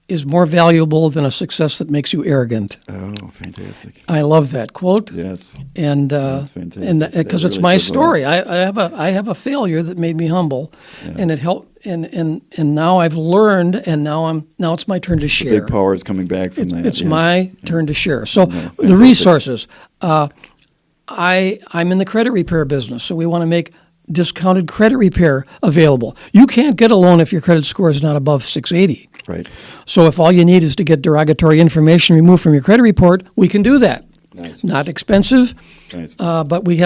[SPEAKER 1] is more valuable than a success that makes you arrogant.
[SPEAKER 2] Oh, fantastic.
[SPEAKER 1] I love that quote.
[SPEAKER 2] Yes.
[SPEAKER 1] And
[SPEAKER 2] That's fantastic.
[SPEAKER 1] and because
[SPEAKER 2] That
[SPEAKER 1] it's
[SPEAKER 2] really
[SPEAKER 1] my
[SPEAKER 2] says a lot.
[SPEAKER 1] story. I have a failure that made me humble, and it helped. And now I've learned, and now it's my turn to share.
[SPEAKER 2] Big power is coming back from that.
[SPEAKER 1] It's
[SPEAKER 2] yes.
[SPEAKER 1] my turn to share. So
[SPEAKER 2] fantastic.
[SPEAKER 1] the resources. I'm in the credit repair business, so we want to make discounted credit repair available. You can't get a loan if your credit score is not above 680.
[SPEAKER 2] Right.
[SPEAKER 1] So if all you need is to get derogatory information removed from your credit report, we can do that.
[SPEAKER 2] Nice.
[SPEAKER 1] Not expensive,
[SPEAKER 2] Nice.
[SPEAKER 1] but we're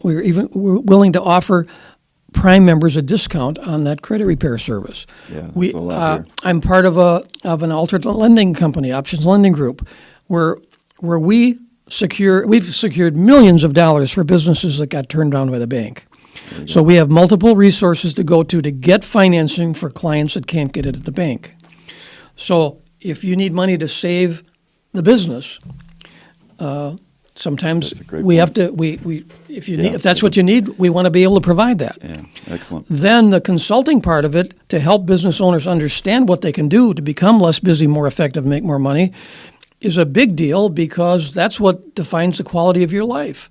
[SPEAKER 1] willing to offer Prime members a discount on that credit repair service.
[SPEAKER 2] Yeah, that's a lot here.
[SPEAKER 1] I'm part of an alternate lending company, Options Lending Group, where we've secured millions of dollars for businesses that got turned down by the bank. So we have multiple resources to go to get financing for clients that can't get it at the bank. So if you need money to save the business, sometimes
[SPEAKER 2] That's a great
[SPEAKER 1] we
[SPEAKER 2] point.
[SPEAKER 1] have to. If that's what you need, we want to be able to provide that.
[SPEAKER 2] Yeah. Excellent.
[SPEAKER 1] Then the consulting part of it to help business owners understand what they can do to become less busy, more effective, make more money, is a big deal because that's what defines the quality of your life,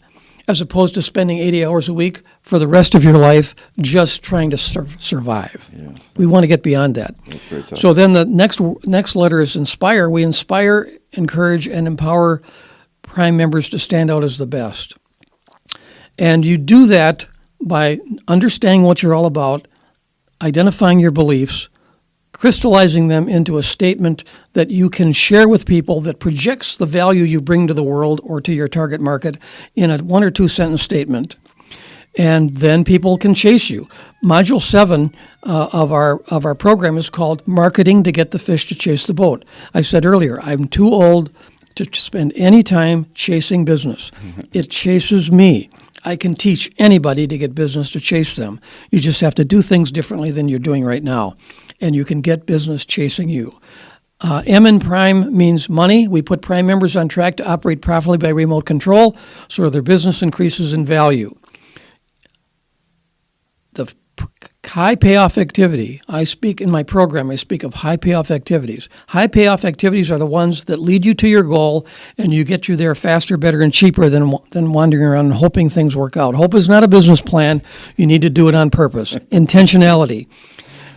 [SPEAKER 1] as opposed to spending 80 hours a week for the rest of your life just trying to survive.
[SPEAKER 2] Yes.
[SPEAKER 1] We want to get beyond that.
[SPEAKER 2] That's very tough.
[SPEAKER 1] So then the next letter is inspire. We inspire, encourage, and empower Prime members to stand out as the best. And you do that by understanding what you're all about, identifying your beliefs, crystallizing them into a statement that you can share with people that projects the value you bring to the world or to your target market in a 1 or 2 sentence statement. And then people can chase you. Module 7 of our program is called Marketing to Get the Fish to Chase the Boat. I said earlier, I'm too old to spend any time chasing business. It chases me. I can teach anybody to get business to chase them. You just have to do things differently than you're doing right now, and you can get business chasing you. M in Prime means money. We put Prime members on track to operate profitably by remote control so their business increases in value. The high payoff activity, I speak in my program, I speak of high payoff activities. High payoff activities are the ones that lead you to your goal and you get you there faster, better, and cheaper than wandering around and hoping things work out. Hope is not a business plan. You need to do it on purpose. Intentionality.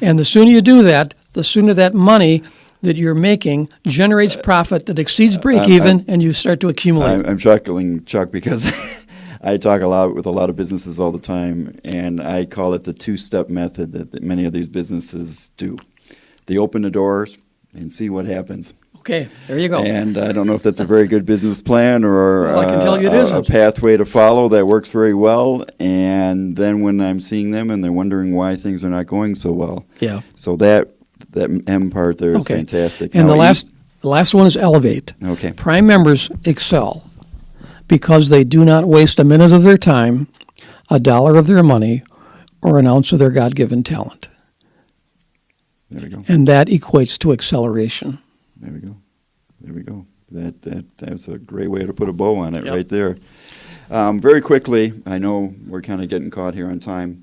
[SPEAKER 1] And the sooner you do that, the sooner that money that you're making generates profit that exceeds break even and you start to accumulate.
[SPEAKER 2] I'm chuckling, Chuck, because I talk a lot with a lot of businesses all the time, and I call it the 2-step method that many of these businesses do. They open the doors and see what happens.
[SPEAKER 1] Okay, there you go.
[SPEAKER 2] And I don't know if that's a very good business plan or
[SPEAKER 1] Well, I can tell you it
[SPEAKER 2] a
[SPEAKER 1] isn't.
[SPEAKER 2] pathway to follow that works very well. And then when I'm seeing them and they're wondering why things are not going so well.
[SPEAKER 1] Yeah.
[SPEAKER 2] So that M part there is
[SPEAKER 1] Okay.
[SPEAKER 2] fantastic.
[SPEAKER 1] And
[SPEAKER 2] Now,
[SPEAKER 1] the last one is Elevate.
[SPEAKER 2] Okay.
[SPEAKER 1] Prime members excel because they do not waste a minute of their time, a dollar of their money, or an ounce of their God-given talent.
[SPEAKER 2] There we go.
[SPEAKER 1] And that equates to acceleration.
[SPEAKER 2] There we go. There we go. That's a great way to put a bow on it.
[SPEAKER 1] Yep.
[SPEAKER 2] Right there. Very quickly, I know we're kind of getting caught here on time.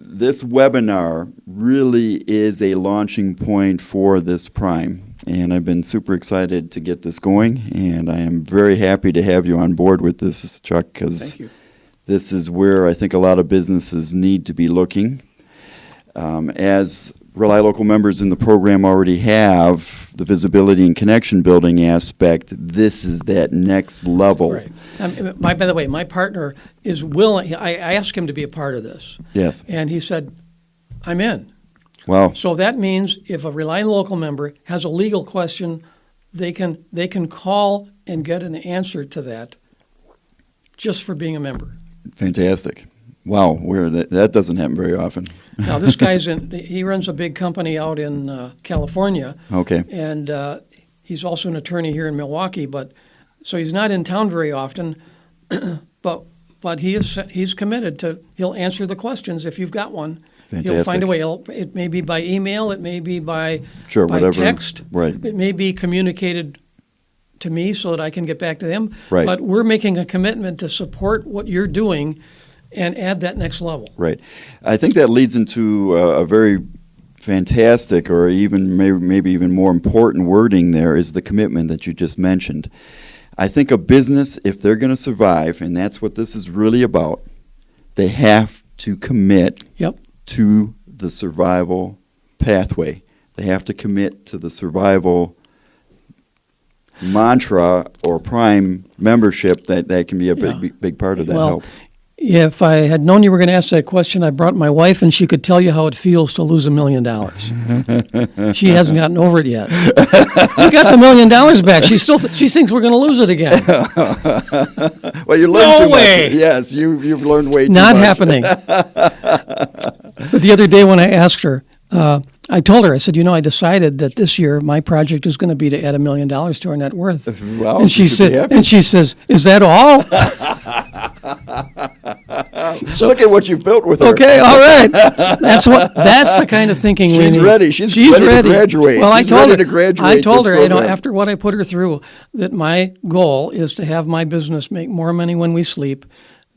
[SPEAKER 2] This webinar really is a launching point for this Prime, and I've been super excited to get this going, and I am very happy to have you on board with this, Chuck, because
[SPEAKER 1] Thank you.
[SPEAKER 2] this is where I think a lot of businesses need to be looking. As RelyLocal members in the program already have the visibility and connection building aspect, this is that next level.
[SPEAKER 1] Right. By the way, my partner is willing. I asked him to be a part of this.
[SPEAKER 2] Yes.
[SPEAKER 1] And he said, I'm in.
[SPEAKER 2] Wow.
[SPEAKER 1] So that means if a RelyLocal member has a legal question, they can call and get an answer to that just for being a member.
[SPEAKER 2] Fantastic. Wow. That doesn't happen very often.
[SPEAKER 1] Now, this guy's he runs a big company out in California.
[SPEAKER 2] Okay.
[SPEAKER 1] And he's also an attorney here in Milwaukee, so he's not in town very often, but he's committed to, he'll answer the questions if you've got one.
[SPEAKER 2] Fantastic.
[SPEAKER 1] He'll find a way. It may be by email, it may be by
[SPEAKER 2] whatever.
[SPEAKER 1] text.
[SPEAKER 2] Right.
[SPEAKER 1] It may be communicated to me so that I can get back to him.
[SPEAKER 2] Right.
[SPEAKER 1] But we're making a commitment to support what you're doing and add that next level.
[SPEAKER 2] Right. I think that leads into a very fantastic, or even maybe even more important wording there is the commitment that you just mentioned. I think a business, if they're going to survive, and that's what this is really about, they have to commit to the survival pathway. They have to commit to the survival mantra or Prime membership that can be a big part of that help.
[SPEAKER 1] If I had known you were going to ask that question, I brought my wife, and she could tell you how it feels to lose $1 million. She hasn't gotten over it yet. We got the $1 million back. She thinks we're going to lose it again.
[SPEAKER 2] Well, you learned
[SPEAKER 1] No
[SPEAKER 2] too
[SPEAKER 1] way.
[SPEAKER 2] much. Yes, you've learned way too
[SPEAKER 1] Not
[SPEAKER 2] much.
[SPEAKER 1] happening. But the other day when I asked her, I told her, I said, I decided that this year my project is going to be to add $1 million to our net worth.
[SPEAKER 2] Well,
[SPEAKER 1] and she says, "Is that all?"
[SPEAKER 2] So look at what you've built with her.
[SPEAKER 1] Okay, all right. That's the kind of thinking we need.
[SPEAKER 2] She's ready. She's ready to graduate.
[SPEAKER 1] Well,
[SPEAKER 2] She's ready to graduate
[SPEAKER 1] I told
[SPEAKER 2] this
[SPEAKER 1] her,
[SPEAKER 2] program.
[SPEAKER 1] after what I put her through, that my goal is to have my business make more money when we sleep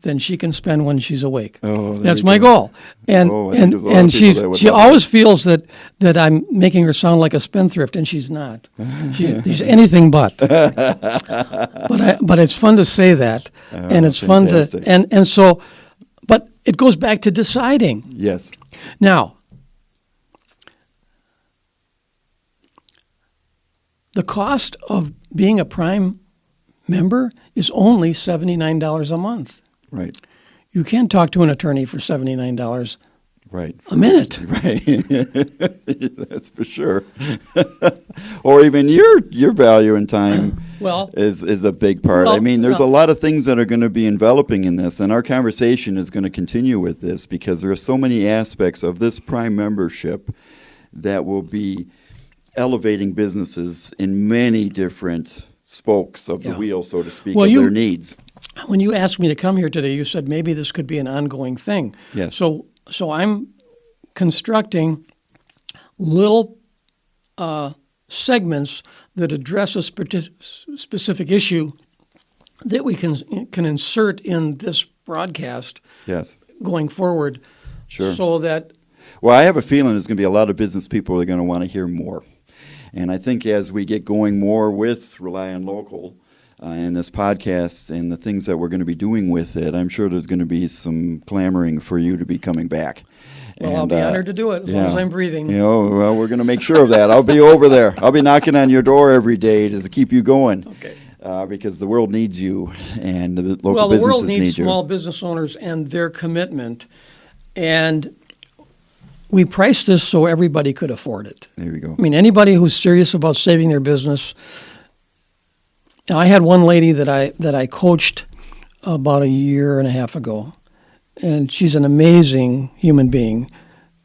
[SPEAKER 1] than she can spend when she's awake.
[SPEAKER 2] Oh,
[SPEAKER 1] that's my goal. And
[SPEAKER 2] I think there's a lot of people that would
[SPEAKER 1] she
[SPEAKER 2] love
[SPEAKER 1] always feels that I'm making her sound like a spendthrift, and she's not. She's anything but. But it's fun to say that, and it's
[SPEAKER 2] fantastic.
[SPEAKER 1] fun to and so. But it goes back to deciding.
[SPEAKER 2] Yes.
[SPEAKER 1] Now, the cost of being a Prime member is only $79 a month.
[SPEAKER 2] Right.
[SPEAKER 1] You can't talk to an attorney for $79
[SPEAKER 2] Right.
[SPEAKER 1] a minute.
[SPEAKER 2] Right. That's for sure. Or even your value and time
[SPEAKER 1] Well,
[SPEAKER 2] is a big part.
[SPEAKER 1] Well,
[SPEAKER 2] I mean, there's
[SPEAKER 1] well-
[SPEAKER 2] a lot of things that are going to be enveloping in this, and our conversation is going to continue with this because there are so many aspects of this Prime membership that will be elevating businesses in many different spokes of the
[SPEAKER 1] Yeah.
[SPEAKER 2] wheel, so to speak,
[SPEAKER 1] Well,
[SPEAKER 2] of
[SPEAKER 1] you-
[SPEAKER 2] their needs.
[SPEAKER 1] when you asked me to come here today, you said maybe this could be an ongoing thing.
[SPEAKER 2] Yes.
[SPEAKER 1] So I'm constructing little segments that address a specific issue that we can insert in this broadcast
[SPEAKER 2] Yes.
[SPEAKER 1] going forward.
[SPEAKER 2] Sure.
[SPEAKER 1] So that
[SPEAKER 2] Well, I have a feeling there's going to be a lot of business people that are going to want to hear more. And I think as we get going more with Rely on Local and this podcast and the things that we're going to be doing with it, I'm sure there's going to be some clamoring for you to be coming back.
[SPEAKER 1] well, I'll be honored to do it as long as I'm breathing.
[SPEAKER 2] You know, well, we're going to make sure of that. I'll be over there. I'll be knocking on your door every day to keep you going.
[SPEAKER 1] Okay.
[SPEAKER 2] Because the world needs you and the local
[SPEAKER 1] Well, the
[SPEAKER 2] businesses
[SPEAKER 1] world needs
[SPEAKER 2] need you.
[SPEAKER 1] small business owners and their commitment, and we priced this so everybody could afford it.
[SPEAKER 2] There we go.
[SPEAKER 1] I mean, anybody who's serious about saving their business. Now, I had one lady that I coached about a year and a half ago, and she's an amazing human being.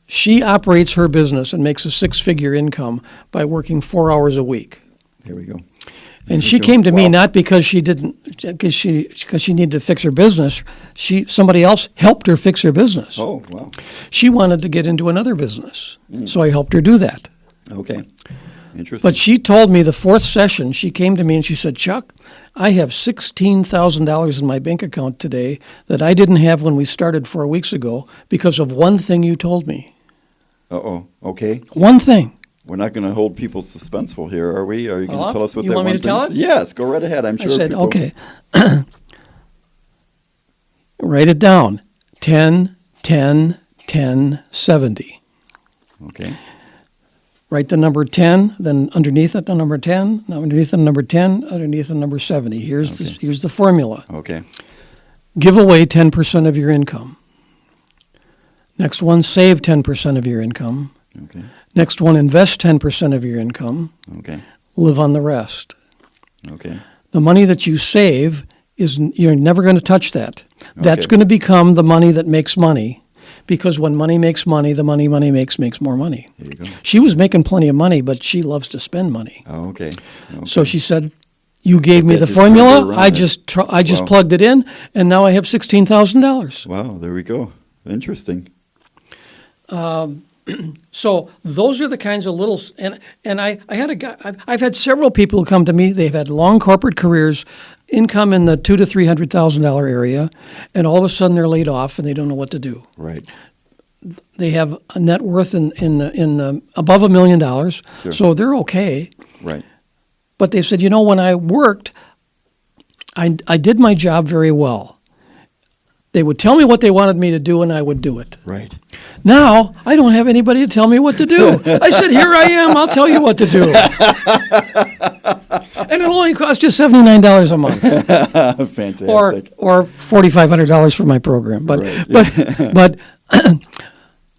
[SPEAKER 1] She operates her business and makes a six-figure income by working 4 hours a week.
[SPEAKER 2] There we go.
[SPEAKER 1] And she came to me not because she needed to fix her business. Somebody else helped her fix her business.
[SPEAKER 2] Oh, wow.
[SPEAKER 1] She wanted to get into another business, so I helped her do that.
[SPEAKER 2] Okay. Interesting.
[SPEAKER 1] But she told me the fourth session, she came to me and she said, Chuck, I have $16,000 in my bank account today that I didn't have when we started 4 weeks ago because of one thing you told me.
[SPEAKER 2] Uh-oh. Okay.
[SPEAKER 1] One thing.
[SPEAKER 2] We're not going to hold people suspenseful here, are we? Are you going
[SPEAKER 1] Well,
[SPEAKER 2] to tell us what
[SPEAKER 1] you
[SPEAKER 2] that
[SPEAKER 1] want me
[SPEAKER 2] one
[SPEAKER 1] to tell
[SPEAKER 2] thing
[SPEAKER 1] it?
[SPEAKER 2] is? Yes, go right ahead. I'm
[SPEAKER 1] I
[SPEAKER 2] sure
[SPEAKER 1] said,
[SPEAKER 2] people...
[SPEAKER 1] okay. Write it down. 10, 10, 10, 70.
[SPEAKER 2] Okay.
[SPEAKER 1] Write the number 10, then underneath it the number 10, underneath the number 10, underneath the number 70. Here's the formula.
[SPEAKER 2] Okay.
[SPEAKER 1] Give away 10% of your income. Next one, save 10% of your income.
[SPEAKER 2] Okay.
[SPEAKER 1] Next one, invest 10% of your income.
[SPEAKER 2] Okay.
[SPEAKER 1] Live on the rest.
[SPEAKER 2] Okay.
[SPEAKER 1] The money that you save you're never going to touch that. That's
[SPEAKER 2] Okay.
[SPEAKER 1] going to become the money that makes money, because when money makes money, the money makes more money.
[SPEAKER 2] There you go.
[SPEAKER 1] She was making plenty of money, but she loves to spend money.
[SPEAKER 2] Oh, okay. Okay.
[SPEAKER 1] So she said, "You gave me
[SPEAKER 2] that
[SPEAKER 1] the
[SPEAKER 2] just turned her
[SPEAKER 1] formula.
[SPEAKER 2] around
[SPEAKER 1] I
[SPEAKER 2] it.
[SPEAKER 1] just
[SPEAKER 2] Wow.
[SPEAKER 1] plugged it in, and now I have $16,000."
[SPEAKER 2] Wow, there we go. Interesting.
[SPEAKER 1] So those are the kinds of little, and I had a guy. I've had several people who come to me. They've had long corporate careers, income in the $200,000 to $300,000 area, and all of a sudden they're laid off and they don't know what to do.
[SPEAKER 2] Right.
[SPEAKER 1] They have a net worth in the above $1 million,
[SPEAKER 2] Sure.
[SPEAKER 1] so they're okay.
[SPEAKER 2] Right.
[SPEAKER 1] But they said, when I worked, I did my job very well. They would tell me what they wanted me to do, and I would do it.
[SPEAKER 2] Right.
[SPEAKER 1] Now, I don't have anybody to tell me what to do. I said, here I am, I'll tell you what to do. And it'll only cost you $79 a month.
[SPEAKER 2] Fantastic.
[SPEAKER 1] Or $4,500 for my program. But,
[SPEAKER 2] Right.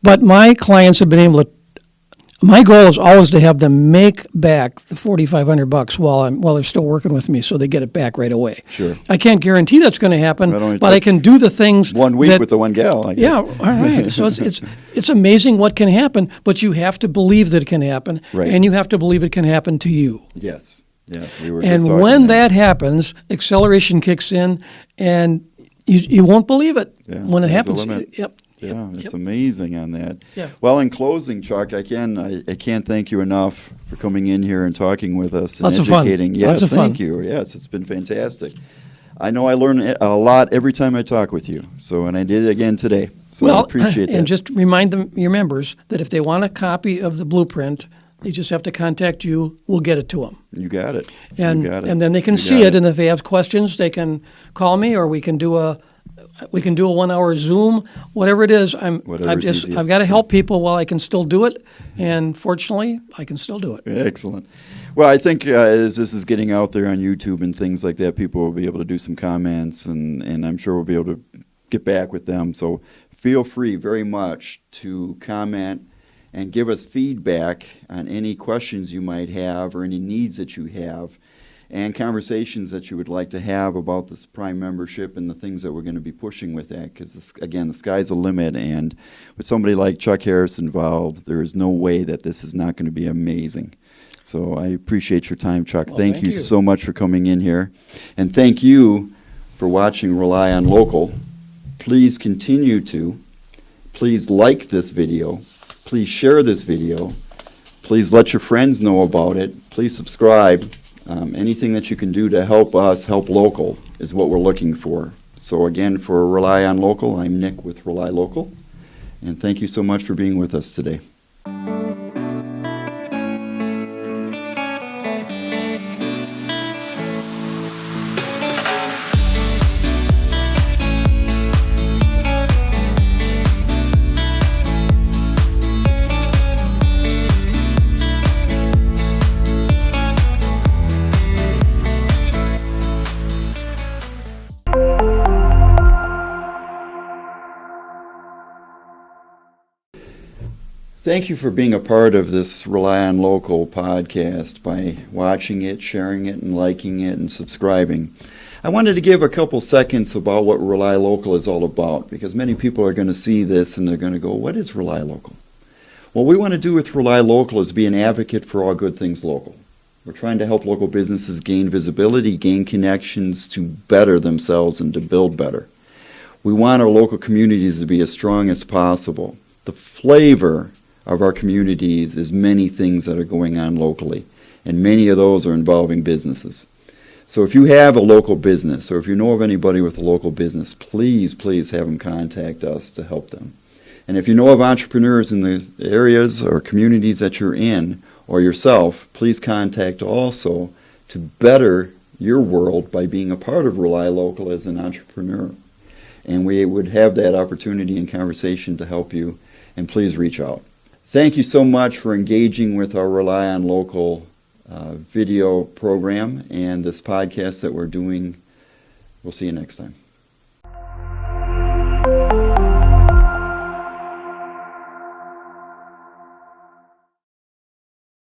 [SPEAKER 1] but my clients have been able to, my goal is always to have them make back the $4,500 while they're still working with me, so they get it back right away.
[SPEAKER 2] Sure.
[SPEAKER 1] I can't guarantee that's going to happen,
[SPEAKER 2] That only
[SPEAKER 1] but I
[SPEAKER 2] took
[SPEAKER 1] can do the things
[SPEAKER 2] 1 week
[SPEAKER 1] that,
[SPEAKER 2] with the one gal, I guess.
[SPEAKER 1] yeah, all right. So it's amazing what can happen, but you have to believe that it can happen,
[SPEAKER 2] Right.
[SPEAKER 1] and you have to believe it can happen to you.
[SPEAKER 2] Yes. Yes, we were just
[SPEAKER 1] And
[SPEAKER 2] talking
[SPEAKER 1] when
[SPEAKER 2] there.
[SPEAKER 1] that happens, acceleration kicks in, and you won't believe it
[SPEAKER 2] Yeah,
[SPEAKER 1] when it
[SPEAKER 2] sky's the
[SPEAKER 1] happens.
[SPEAKER 2] limit.
[SPEAKER 1] Yep.
[SPEAKER 2] Yeah,
[SPEAKER 1] Yep.
[SPEAKER 2] it's amazing on that.
[SPEAKER 1] Yeah.
[SPEAKER 2] Well, in closing, Chuck, I can't thank you enough for coming in here and talking with us and
[SPEAKER 1] Lots of fun.
[SPEAKER 2] educating. Yes,
[SPEAKER 1] Lots of fun.
[SPEAKER 2] thank you. Yes, it's been fantastic. I know I learn a lot every time I talk with you. So, and I did it again today. So I appreciate that.
[SPEAKER 1] And just remind your members that if they want a copy of the blueprint, they just have to contact you. We'll get it to them.
[SPEAKER 2] You got it.
[SPEAKER 1] And
[SPEAKER 2] you got it.
[SPEAKER 1] and then they can
[SPEAKER 2] You
[SPEAKER 1] see
[SPEAKER 2] got
[SPEAKER 1] it. And if they have questions, they can call me, or we can do a 1 hour Zoom, whatever it is.
[SPEAKER 2] Whatever's easiest.
[SPEAKER 1] I've got to help people while I can still do it, and fortunately, I can still do it.
[SPEAKER 2] Excellent. Well, I think as this is getting out there on YouTube and things like that, people will be able to do some comments, and I'm sure we'll be able to get back with them. So feel free very much to comment and give us feedback on any questions you might have or any needs that you have and conversations that you would like to have about this Prime membership and the things that we're going to be pushing with that. Because, again, the sky's the limit, and with somebody like Chuck Harris involved, there is no way that this is not going to be amazing. So I appreciate your time, Chuck.
[SPEAKER 1] Well,
[SPEAKER 2] thank
[SPEAKER 1] thank
[SPEAKER 2] you
[SPEAKER 1] you
[SPEAKER 2] so much for coming in here. And thank you for watching Rely on Local. Please continue to. Please like this video. Please share this video. Please let your friends know about it. Please subscribe. Anything that you can do to help us help local is what we're looking for. So again, for Rely on Local, I'm Nick with RelyLocal. And thank you so much for being with us today. Thank you for being a part of this Rely on Local podcast by watching it, sharing it, and liking it, and subscribing. I wanted to give a couple seconds about what RelyLocal is all about, because many people are going to see this and they're going to go, what is RelyLocal? What we want to do with RelyLocal is be an advocate for all good things local. We're trying to help local businesses gain visibility, gain connections to better themselves and to build better. We want our local communities to be as strong as possible. The flavor of our communities is many things that are going on locally, and many of those are involving businesses. So if you have a local business, or if you know of anybody with a local business, please have them contact us to help them. And if you know of entrepreneurs in the areas or communities that you're in, or yourself, please contact also to better your world by being a part of RelyLocal as an entrepreneur. And we would have that opportunity and conversation to help you, and please reach out. Thank you so much for engaging with our Rely on Local video program and this podcast that we're doing. We'll see you next time.